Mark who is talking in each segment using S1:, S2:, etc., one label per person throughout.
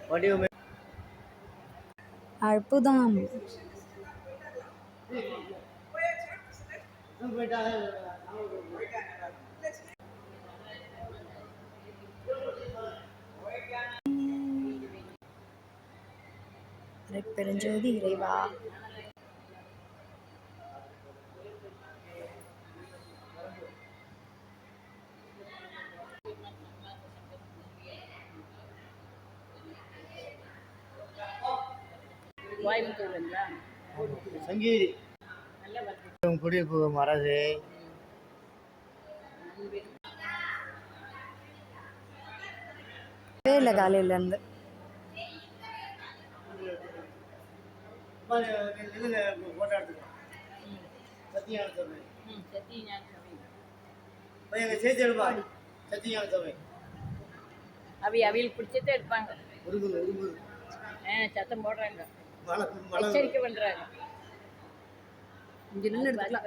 S1: வடிவமே
S2: அற்புதம். பெருஞ்சோதி இறைவா.
S1: சங்கீதி குடியிருப்பு மரது
S2: இல்லை காலையில இருந்து
S1: போட்டோ எடுத்துக்கலாம். சத்தியான சபை சேர்த்து எடுப்பா. சத்தியான சபை
S3: அவியலுக்கு பிடிச்சதே எடுப்பாங்க. சத்தம் போடுறாங்க, எச்சரிக்கை பண்றாங்க. இங்க நின்று எடுத்துக்கலாம்.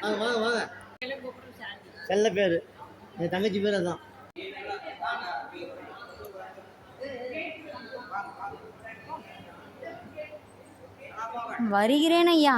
S3: அவர்
S1: வாங்க வாங்க. செல்ல பேரு என் தங்கச்சி பேர் அதான்.
S2: வருகிறேன் ஐயா.